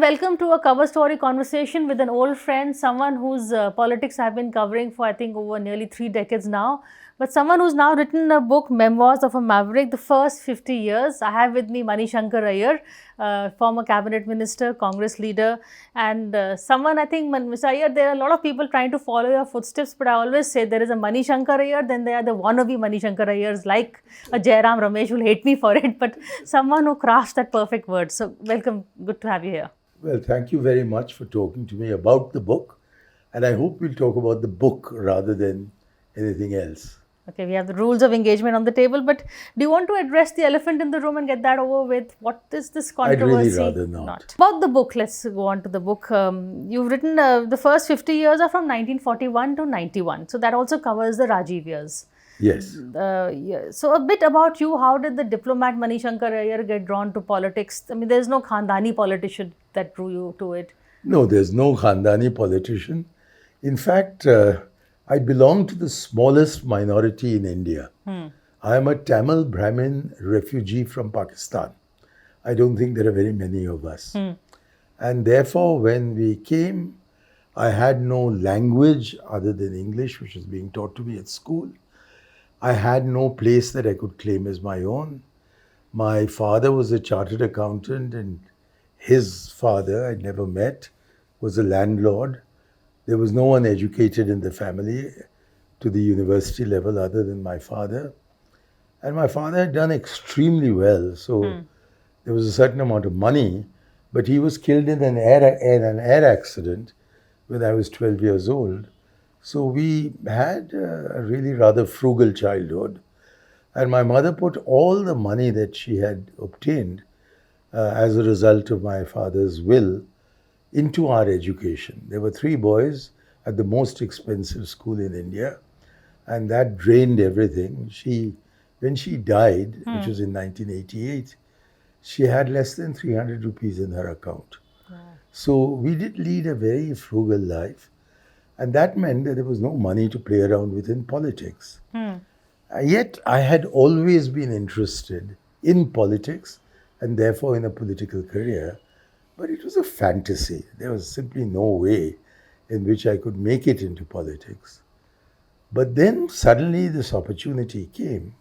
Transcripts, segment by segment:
and welcome to a cover story conversation with an old friend, someone whose politics I've been covering for I think over nearly 3 decades now, but someone who's now written a book, Memoirs of a Maverick, the first 50 years. I have with me Shankar Iyer, former cabinet minister, Congress leader, and someone I think, Mr. Iyer, there are a lot of people trying to follow your footsteps, but I always say there is a Shankar Iyer, then there are the wannabe Shankar Iyers like a Jairam Ramesh will hate me for it, but someone who crafts that perfect word. So welcome, good to have you here. Well, thank you very much for talking to me about the book. And I hope we'll talk about the book rather than anything else. Okay, we have the rules of engagement on the table, but do you want to address the elephant in the room and get that over with? What is this controversy? I'd really rather not. About the book, let's go on to the book. You've written the first 50 years are from 1941 to 91. So that also covers the Rajiv years. Yes. Yeah. So a bit about you. How did the diplomat Shankar Iyer get drawn to politics? I mean, there's no Khandani politician that drew you to it. No, there's no Khandani politician. In fact, I belong to the smallest minority in India. I am a Tamil Brahmin refugee from Pakistan. I don't think there are very many of us. And therefore, when we came, I had no language other than English, which was being taught to me at school. I had no place that I could claim as my own. My father was a chartered accountant, and his father, I'd never met, was a landlord. There was no one educated in the family to the university level other than my father. And my father had done extremely well. So there was a certain amount of money, but he was killed in an air accident when I was 12 years old. So we had a really rather frugal childhood. And my mother put all the money that she had obtained as a result of my father's will into our education. There were 3 boys at the most expensive school in India, and that drained everything. When she died, which was in 1988, she had less than 300 rupees in her account. So we did lead a very frugal life. And that meant that there was no money to play around with in politics. Yet I had always been interested in politics and therefore in a political career. But it was a fantasy. There was simply no way in which I could make it into politics. But then suddenly this opportunity came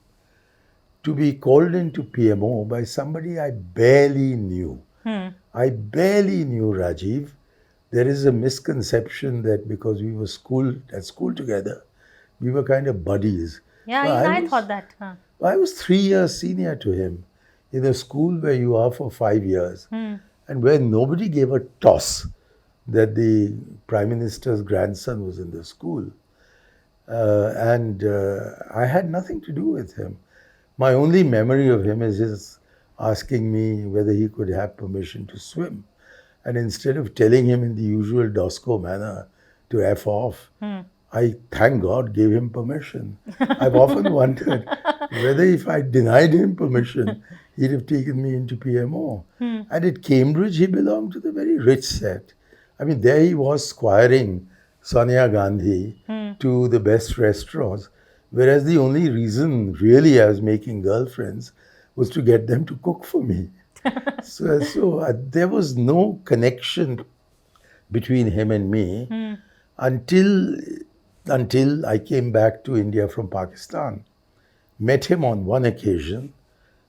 to be called into PMO by somebody I barely knew. I barely knew Rajiv. There is a misconception that because we were at school together, we were kind of buddies. Yeah, I thought that. I was 3 years senior to him in a school where you are for 5 years and where nobody gave a toss that the Prime Minister's grandson was in the school. I had nothing to do with him. My only memory of him is his asking me whether he could have permission to swim. And instead of telling him in the usual DOSCO manner to F off, I, thank God, gave him permission. I've often wondered whether if I denied him permission, he'd have taken me into PMO. And at Cambridge, he belonged to the very rich set. I mean, there he was squiring Sonia Gandhi to the best restaurants, whereas the only reason really I was making girlfriends was to get them to cook for me. So there was no connection between him and me until I came back to India from Pakistan. Met him on one occasion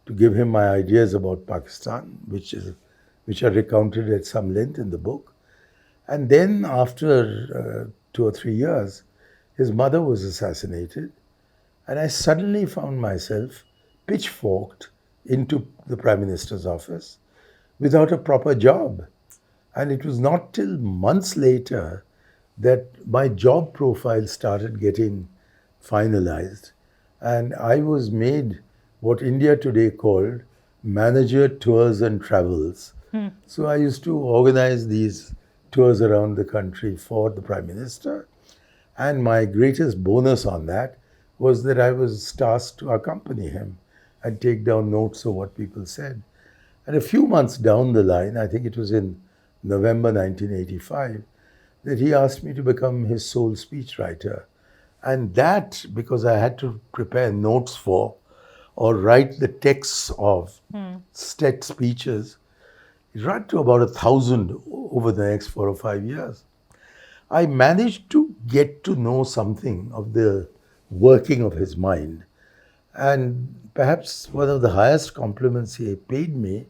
to give him my ideas about Pakistan, which are recounted at some length in the book. And then after 2 or 3 years, his mother was assassinated, and I suddenly found myself pitchforked into the Prime Minister's office without a proper job. And it was not till months later that my job profile started getting finalized. And I was made what India today called manager tours and travels. So I used to organize these tours around the country for the Prime Minister. And my greatest bonus on that was that I was tasked to accompany him and take down notes of what people said. And a few months down the line, I think it was in November 1985, that he asked me to become his sole speechwriter. And that, because I had to prepare notes for or write the texts of set speeches, right to about 1,000 over the next 4 or 5 years. I managed to get to know something of the working of his mind. And perhaps one of the highest compliments he paid me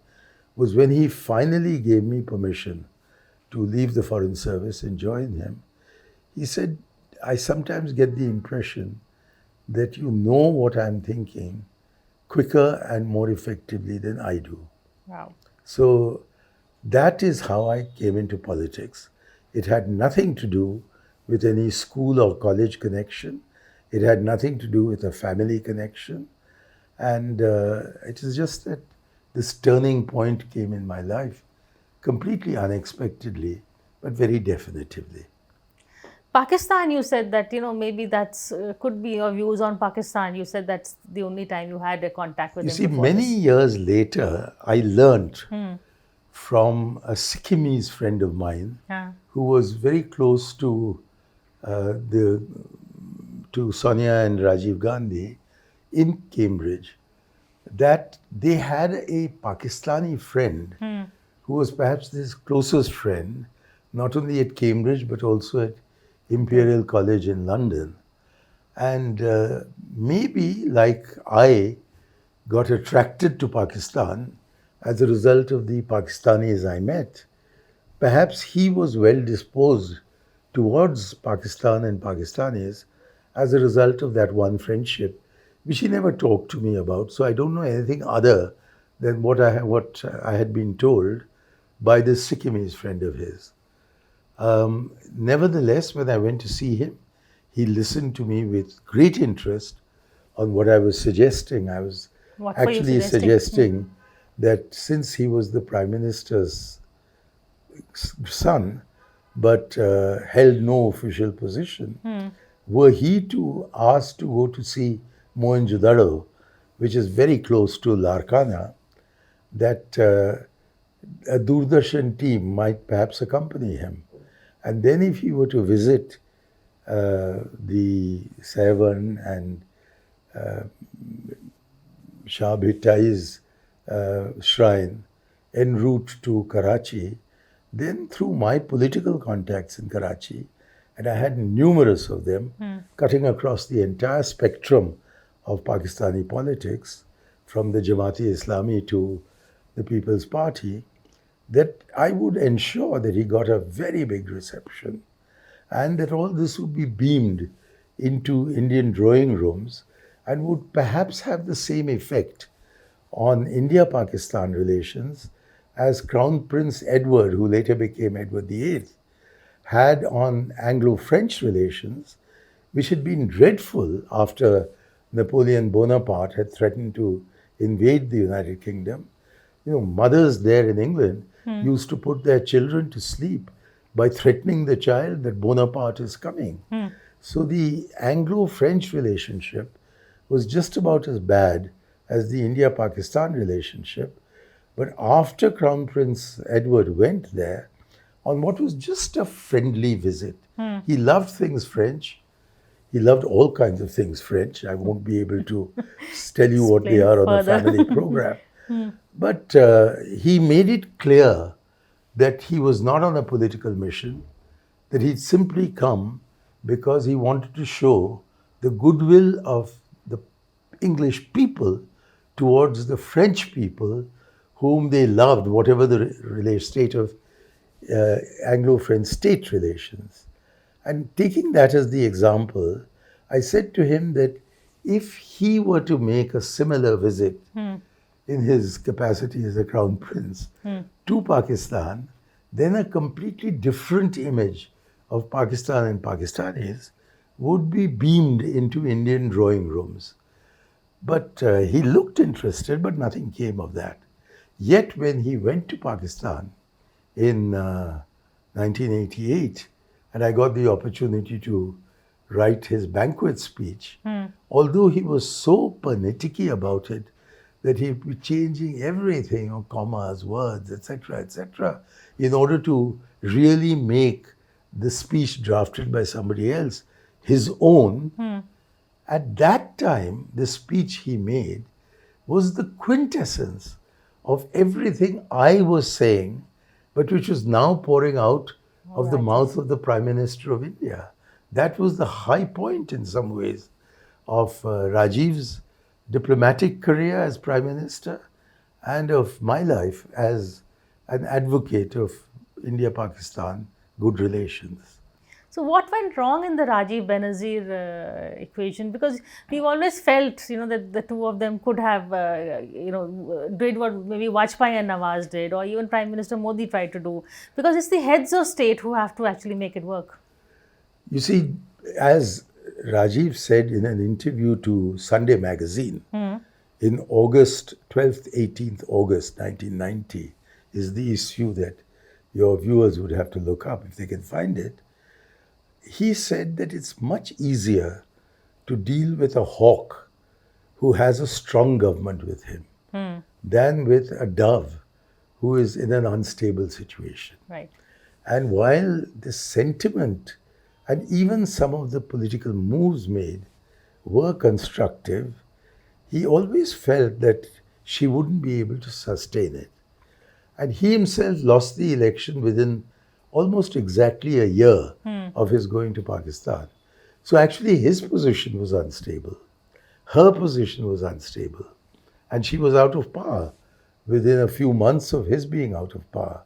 was when he finally gave me permission to leave the Foreign Service and join him. He said, I sometimes get the impression that you know what I'm thinking quicker and more effectively than I do. Wow. So that is how I came into politics. It had nothing to do with any school or college connection. It had nothing to do with a family connection. And it is just that this turning point came in my life completely unexpectedly, but very definitively. Pakistan, you said that, maybe that's could be your views on Pakistan. You said that's the only time you had a contact with You him see, before many this. years later, I learnt from a Sikkimese friend of mine Yeah. who was very close the to Sonia and Rajiv Gandhi in Cambridge that they had a Pakistani friend who was perhaps his closest friend, not only at Cambridge but also at Imperial College in London. And maybe, like I, got attracted to Pakistan as a result of the Pakistanis I met. Perhaps he was well disposed towards Pakistan and Pakistanis as a result of that one friendship, which he never talked to me about. So I don't know anything other than what I had been told by this Sikkimese friend of his. Nevertheless, when I went to see him, he listened to me with great interest on what I was suggesting. I was What were you actually suggesting? suggesting that since he was the Prime Minister's son, but held no official position, were he to ask to go to see Mohenjo-daro, which is very close to Larkana, that a Doordarshan team might perhaps accompany him. And then if he were to visit the Saivan and Shah Bhittai's shrine en route to Karachi, then through my political contacts in Karachi, and I had numerous of them, cutting across the entire spectrum of Pakistani politics, from the Jamaat-e-Islami to the People's Party, that I would ensure that he got a very big reception and that all this would be beamed into Indian drawing rooms and would perhaps have the same effect on India-Pakistan relations as Crown Prince Edward, who later became Edward VIII, had on Anglo-French relations, which had been dreadful after Napoleon Bonaparte had threatened to invade the United Kingdom. Mothers there in England used to put their children to sleep by threatening the child that Bonaparte is coming. So the Anglo-French relationship was just about as bad as the India-Pakistan relationship. But after Crown Prince Edward went there on what was just a friendly visit, he loved things French. He loved all kinds of things French. I won't be able to tell you what they Explain are on a further. family program. But he made it clear that he was not on a political mission, that he'd simply come because he wanted to show the goodwill of the English people towards the French people whom they loved, whatever the state of Anglo-French state relations. And taking that as the example, I said to him that if he were to make a similar visit in his capacity as a crown prince to Pakistan, then a completely different image of Pakistan and Pakistanis would be beamed into Indian drawing rooms. But he looked interested, but nothing came of that. Yet when he went to Pakistan in 1988, and I got the opportunity to write his banquet speech, although he was so pernickety about it that he'd be changing everything, or commas, words, etc., in order to really make the speech drafted by somebody else his own. At that time, the speech he made was the quintessence of everything I was saying, but which was now pouring out of the mouth of the Prime Minister of India. That was the high point in some ways of Rajiv's diplomatic career as Prime Minister and of my life as an advocate of India-Pakistan good relations. So what went wrong in the Rajiv Benazir equation? Because we've always felt, that the two of them could have, did what maybe Vajpayee and Nawaz did, or even Prime Minister Modi tried to do. Because it's the heads of state who have to actually make it work. You see, as Rajiv said in an interview to Sunday magazine, in August 12th, 18th August 1990 is the issue that your viewers would have to look up if they can find it. He said that it's much easier to deal with a hawk who has a strong government with him than with a dove who is in an unstable situation. Right. And while the sentiment and even some of the political moves made were constructive, he always felt that she wouldn't be able to sustain it. And he himself lost the election within almost exactly a year of his going to Pakistan. So actually his position was unstable. Her position was unstable. And she was out of power within a few months of his being out of power.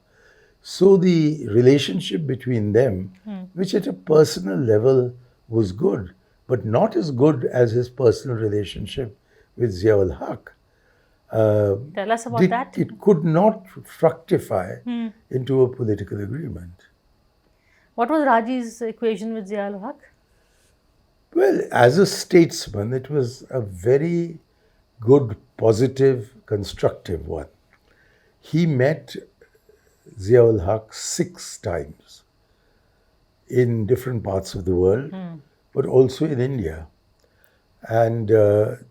So the relationship between them, which at a personal level was good, but not as good as his personal relationship with Zia-ul Haq, Tell us about that. it could not fructify into a political agreement. What was Rajiv's equation with Zia-ul Haq? Well, as a statesman, it was a very good, positive, constructive one. He met Zia-ul Haq 6 times in different parts of the world, but also in India. And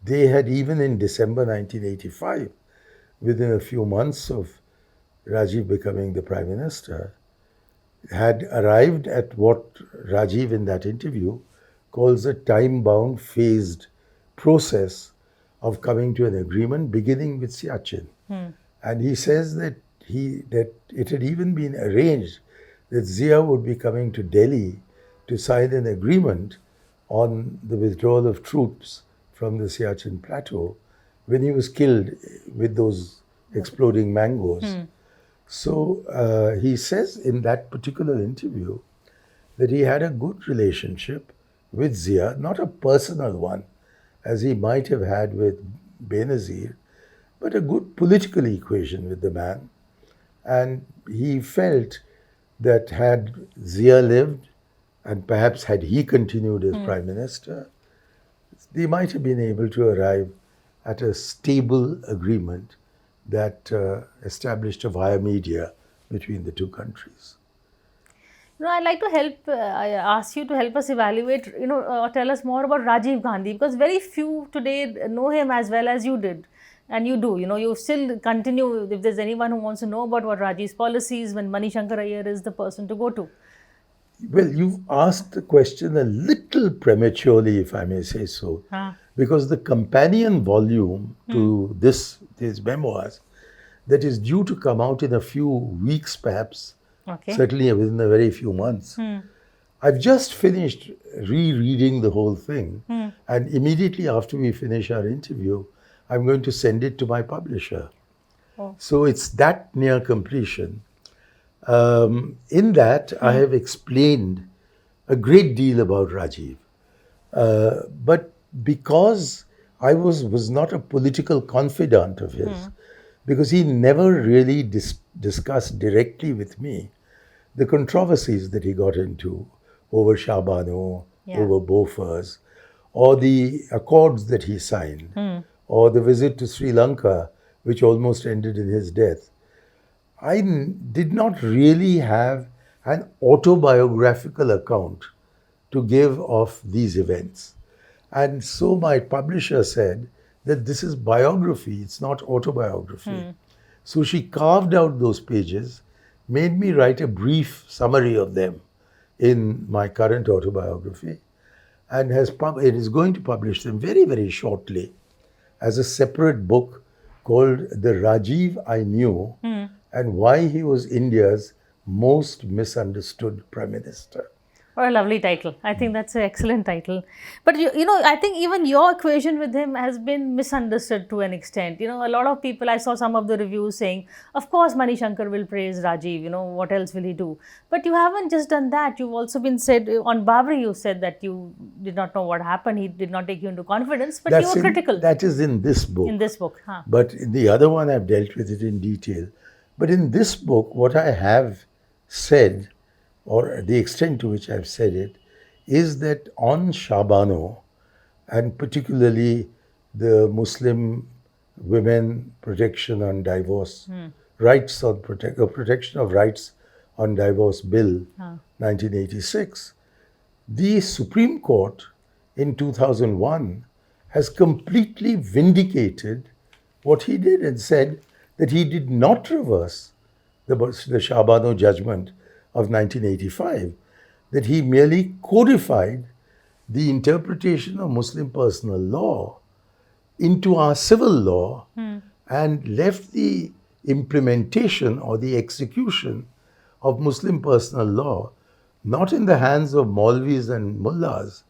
they had, even in December 1985, within a few months of Rajiv becoming the Prime Minister, had arrived at what Rajiv in that interview calls a time-bound, phased process of coming to an agreement, beginning with Siachen. And he says that it had even been arranged that Zia would be coming to Delhi to sign an agreement on the withdrawal of troops from the Siachen plateau when he was killed with those exploding mangoes. So he says in that particular interview that he had a good relationship with Zia, not a personal one, as he might have had with Benazir, but a good political equation with the man. And he felt that had Zia lived, and perhaps had he continued as Prime Minister, they might have been able to arrive at a stable agreement that established a via media between the two countries. I'd like to I ask you to help us evaluate, or tell us more about Rajiv Gandhi, because very few today know him as well as you did. And you do, you still continue. If there's anyone who wants to know about what Rajiv's policies, when Shankar Iyer is the person to go to. Well, you've asked the question a little prematurely, if I may say so, because the companion volume to these memoirs that is due to come out in a few weeks, perhaps, certainly within a very few months. I've just finished rereading the whole thing, and immediately after we finish our interview, I'm going to send it to my publisher. So it's that near completion. In that, I have explained a great deal about Rajiv. But because I was not a political confidant of his, because he never really discussed directly with me the controversies that he got into over Shah Bano, over Bofors, or the accords that he signed, or the visit to Sri Lanka, which almost ended in his death. I did not really have an autobiographical account to give of these events. And so my publisher said that this is biography, it's not autobiography. So she carved out those pages, made me write a brief summary of them in my current autobiography, and it is going to publish them very, very shortly as a separate book called The Rajiv I Knew and Why He Was India's Most Misunderstood Prime Minister. What a lovely title. I think that's an excellent title. But you know, I think even your equation with him has been misunderstood to an extent. You know, a lot of people, I saw some of the reviews saying, of course, Mani Shankar will praise Rajiv, you know, what else will he do? But you haven't just done that. You've also been said, on Babri, you said that you did not know what happened. He did not take you into confidence, but you were critical. That is in this book. In this book, huh? But in the other one, I've dealt with it in detail. But in this book, what I have said, or the extent to which I've said it, is that on Shabano, and particularly the Muslim Women Protection on Divorce, Rights on Protection of Rights on Divorce Bill, 1986, the Supreme Court in 2001 has completely vindicated what he did and said that he did not reverse the Shabano judgment of 1985, that he merely codified the interpretation of Muslim personal law into our civil law and left the implementation or the execution of Muslim personal law not in the hands of Maulvis and Mullahs,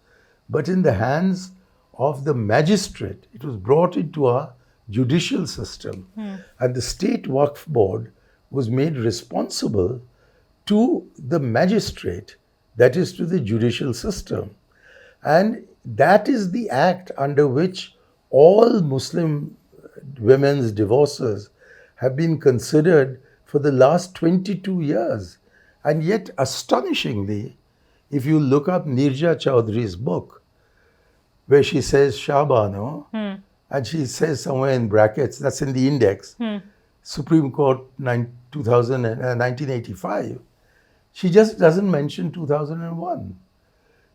but in the hands of the magistrate. It was brought into our judicial system, and the State Waqf Board was made responsible to the magistrate, that is to the judicial system. And that is the act under which all Muslim women's divorces have been considered for the last 22 years. And yet, astonishingly, if you look up Nirja Chaudhry's book, where she says Shabano, and she says somewhere in brackets, that's in the index, Supreme Court 1985, she just doesn't mention 2001.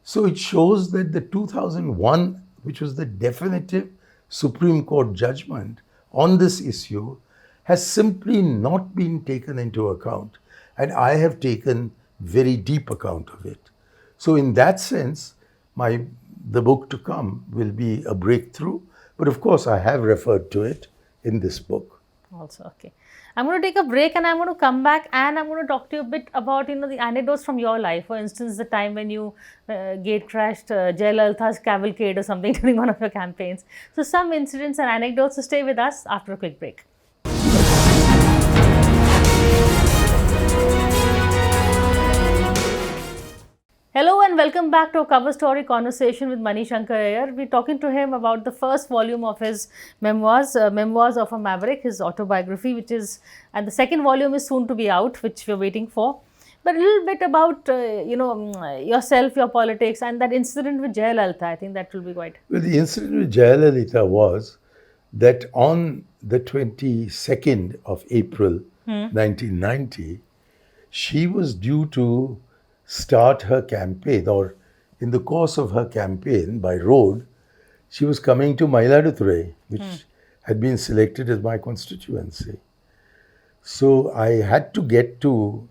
So it shows that the 2001, which was the definitive Supreme Court judgment on this issue, has simply not been taken into account. And I have taken very deep account of it. So in that sense, the book to come will be a breakthrough. But of course, I have referred to it in this book. Also, okay. I'm going to take a break and I'm going to come back and I'm going to talk to you a bit about, you know, the anecdotes from your life. For instance, the time when you gate crashed Jayalalitha's cavalcade or something during one of your campaigns. So some incidents and anecdotes. So stay with us after a quick break. Hello and welcome back to a cover story conversation with Mani Shankar Iyer. We're talking to him about the first volume of his memoirs, Memoirs of a Maverick, his autobiography, and the second volume is soon to be out, which we're waiting for. But a little bit about, yourself, your politics, and that incident with Jayalalitha. I think that will be quite... Well, the incident with Jayalalitha was that on the 22nd of April, 1990, she was due to start her campaign, or in the course of her campaign by road, she was coming to Mailaduthurai, which had been selected as my constituency. So I had to get to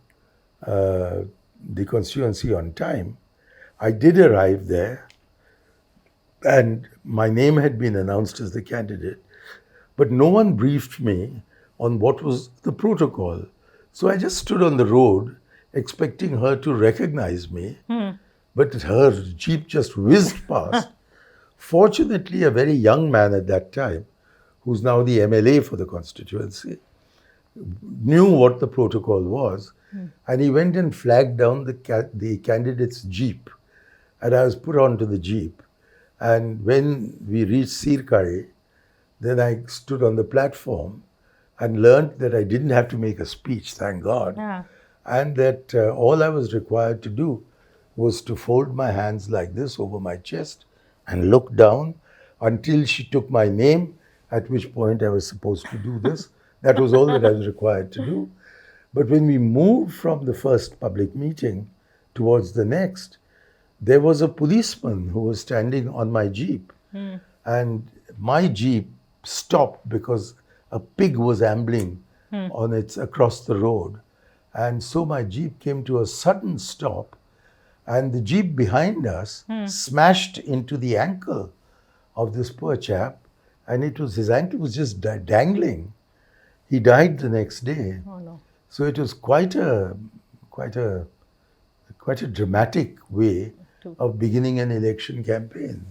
the constituency on time. I did arrive there, and my name had been announced as the candidate, but no one briefed me on what was the protocol. So I just stood on the road expecting her to recognize me, but her jeep just whizzed past. Fortunately, a very young man at that time, who's now the MLA for the constituency, knew what the protocol was, and he went and flagged down the candidate's jeep, and I was put onto the jeep. And when we reached Sirkari, then I stood on the platform and learned that I didn't have to make a speech, thank God. Yeah. And that all I was required to do was to fold my hands like this over my chest and look down until she took my name, at which point I was supposed to do this. That was all that I was required to do. But when we moved from the first public meeting towards the next, there was a policeman who was standing on my jeep. And my jeep stopped because a pig was ambling across the road. And so my jeep came to a sudden stop, and the jeep behind us smashed into the ankle of this poor chap, and his ankle was just dangling. He died the next day. Oh no. So it was quite a dramatic way of beginning an election campaign.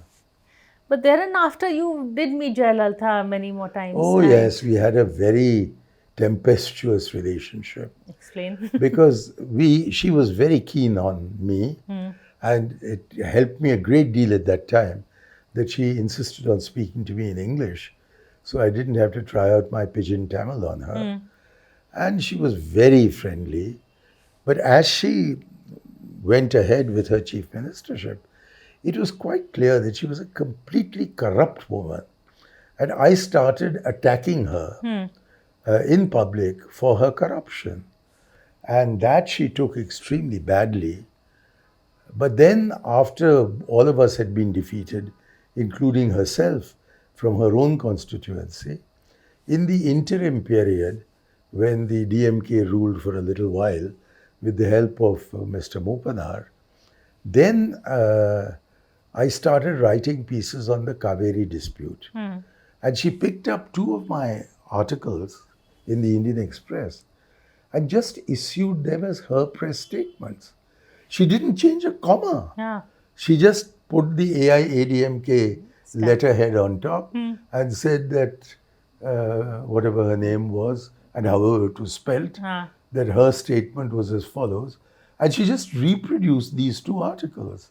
But thereafter, you did meet Jayalalitha many more times. Oh yes, we had a very tempestuous relationship. Explain. Because she was very keen on me, and it helped me a great deal at that time that she insisted on speaking to me in English, so I didn't have to try out my pidgin Tamil on her. And she was very friendly, but as she went ahead with her chief ministership, it was quite clear that she was a completely corrupt woman, and I started attacking her in public for her corruption. And that she took extremely badly. But then, after all of us had been defeated, including herself from her own constituency, in the interim period, when the DMK ruled for a little while with the help of Mr. Mopanar, then I started writing pieces on the Kaveri dispute. And she picked up 2 of my articles in the Indian Express and just issued them as her press statements. She didn't change a comma. Yeah. She just put the AIADMK letterhead on top and said that whatever her name was and however it was spelt, that her statement was as follows. And she just reproduced these 2 articles.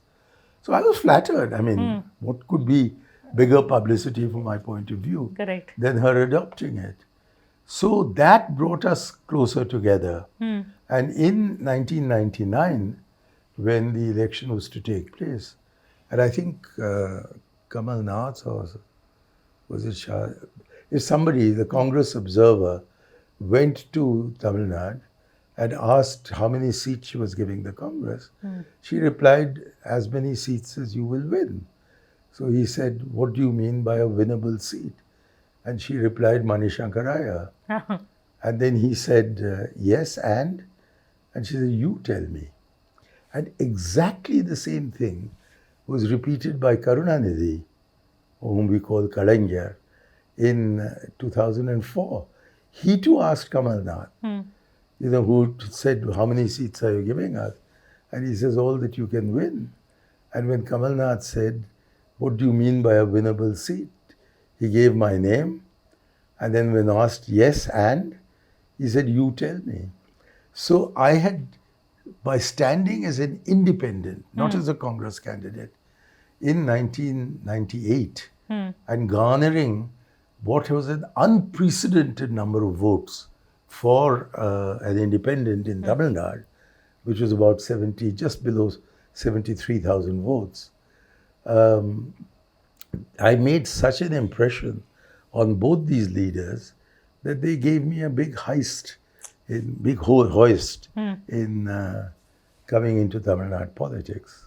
So I was flattered. I mean, what could be bigger publicity from my point of view Correct. than her adopting it? So that brought us closer together. And in 1999, when the election was to take place, and I think Kamal Nath or was it Shah? If somebody, the Congress observer, went to Tamil Nadu and asked how many seats she was giving the Congress, she replied, as many seats as you will win. So he said, what do you mean by a winnable seat? And she replied, Shankar Iyer. And then he said, yes, and? And she said, you tell me. And exactly the same thing was repeated by Karunanidhi, whom we call Kalaignar, in 2004. He too asked Kamal Nath, who said, how many seats are you giving us? And he says, all that you can win. And when Kamal Nath said, what do you mean by a winnable seat? He gave my name. And then when asked, yes, and? He said, you tell me. So I had, by standing as an independent, not as a Congress candidate, in 1998 and garnering what was an unprecedented number of votes for an independent in Tamil Nadu, which was about just below 73,000 votes. I made such an impression on both these leaders that they gave me a big hoist in coming into Tamil Nadu politics.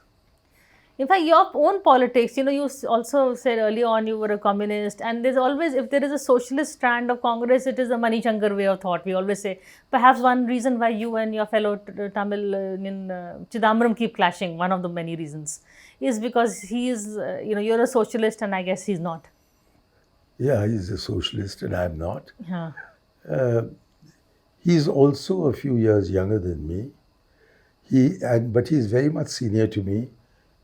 In fact, your own politics, you also said earlier on you were a communist, and there's always, if there is a socialist strand of Congress, it is the Mani Shankar way of thought. We always say, perhaps one reason why you and your fellow Tamil Chidambaram keep clashing, one of the many reasons, is because he is, you're a socialist and I guess he's not. Yeah, he's a socialist and I'm not. Yeah. He's also a few years younger than me. But he's very much senior to me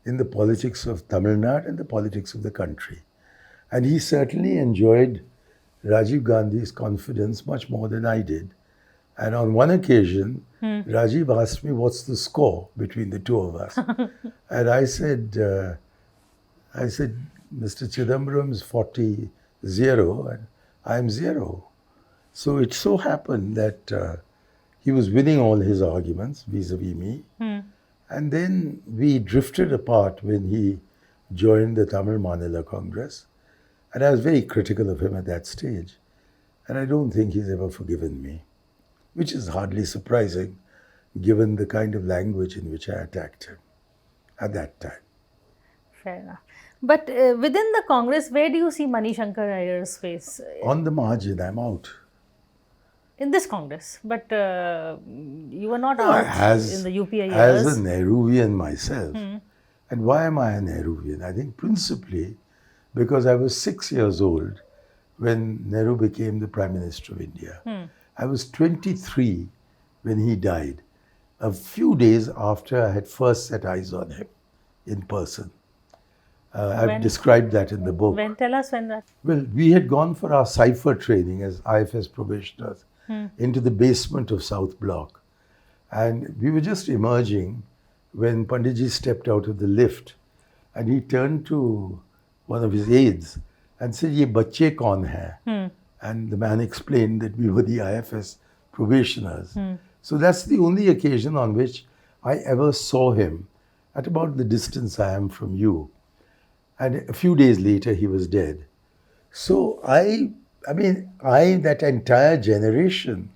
in the politics of Tamil Nadu and the politics of the country. And he certainly enjoyed Rajiv Gandhi's confidence much more than I did. And on one occasion, Rajiv asked me, what's the score between the two of us? And I said, Mr. Chidambaram's 40-0 and I'm 0. So it so happened that he was winning all his arguments vis-a-vis me. And then we drifted apart when he joined the Tamil Manila Congress. And I was very critical of him at that stage. And I don't think he's ever forgiven me, which is hardly surprising given the kind of language in which I attacked him at that time. Fair enough. But within the Congress, where do you see Mani Shankar Iyer's face? On the margin, I'm out. In this Congress, but you were not out in the UPA years. As a Nehruvian myself, and why am I a Nehruvian? I think principally because I was 6 years old when Nehru became the Prime Minister of India. I was 23 when he died, a few days after I had first set eyes on him in person. I've When- described that in the book. Tell us when that. Well, we had gone for our cipher training as IFS probationers into the basement of South Block. And we were just emerging when Panditji stepped out of the lift and he turned to one of his aides and said, "Ye bacche kaun hai?" And the man explained that we were the IFS probationers. So that's the only occasion on which I ever saw him at about the distance I am from you. And a few days later, he was dead. So that entire generation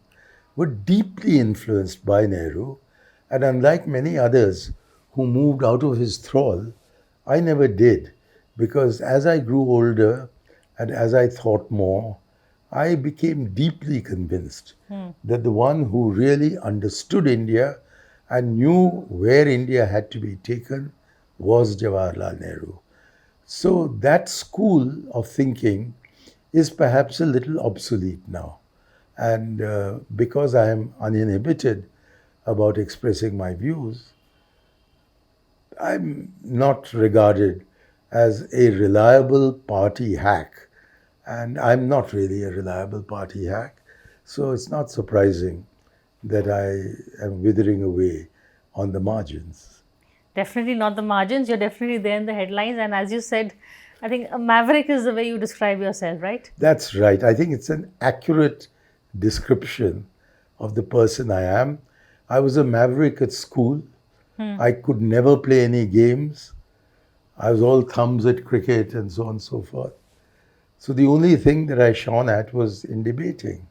were deeply influenced by Nehru. And unlike many others who moved out of his thrall, I never did. Because as I grew older and as I thought more, I became deeply convinced that the one who really understood India and knew where India had to be taken was Jawaharlal Nehru. So that school of thinking is perhaps a little obsolete now. And because I am uninhibited about expressing my views, I'm not regarded as a reliable party hack. And I'm not really a reliable party hack. So it's not surprising that I am withering away on the margins. Definitely not the margins. You're definitely there in the headlines. And as you said, I think a maverick is the way you describe yourself, right? That's right. I think it's an accurate description of the person I am. I was a maverick at school. I could never play any games. I was all thumbs at cricket and so on and so forth. So the only thing that I shone at was in debating.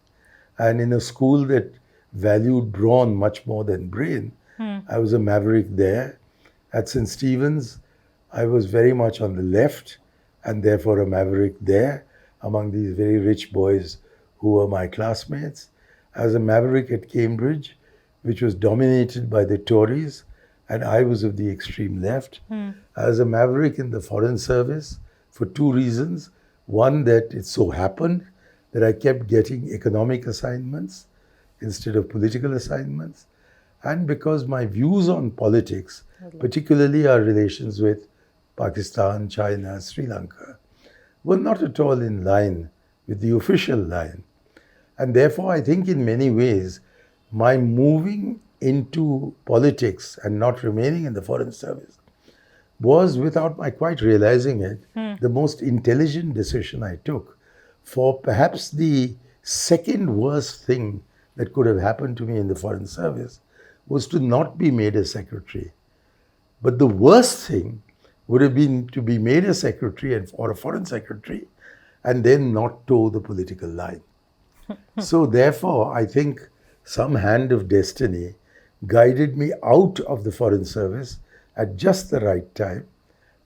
And in a school that valued brawn much more than brain, I was a maverick there. At St. Stephen's, I was very much on the left and therefore a maverick there among these very rich boys who were my classmates. I was a maverick at Cambridge, which was dominated by the Tories, and I was of the extreme left. I was a maverick in the Foreign Service for two reasons. One, that it so happened that I kept getting economic assignments instead of political assignments, and because my views on politics, particularly our relations with Pakistan, China, Sri Lanka, were not at all in line with the official line. And therefore, I think in many ways, my moving into politics and not remaining in the Foreign Service was, without my quite realizing it, the most intelligent decision I took. For perhaps the second worst thing that could have happened to me in the Foreign Service was to not be made a secretary. But the worst thing would have been to be made a secretary or a foreign secretary and then not toe the political line. So therefore, I think some hand of destiny guided me out of the Foreign Service at just the right time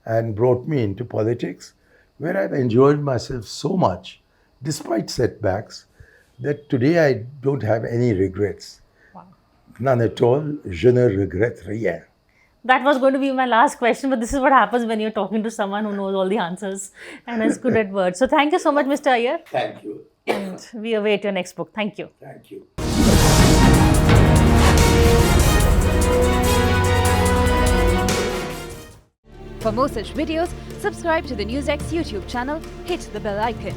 and brought me into politics, where I've enjoyed myself so much, despite setbacks, that today I don't have any regrets. Wow. None at all. Je ne regrette rien. That was going to be my last question, but this is what happens when you're talking to someone who knows all the answers and is good at words. So thank you so much, Mr. Iyer. Thank you. And we await your next book. Thank you. Thank you. For more such videos, subscribe to the NewsX YouTube channel, hit the bell icon.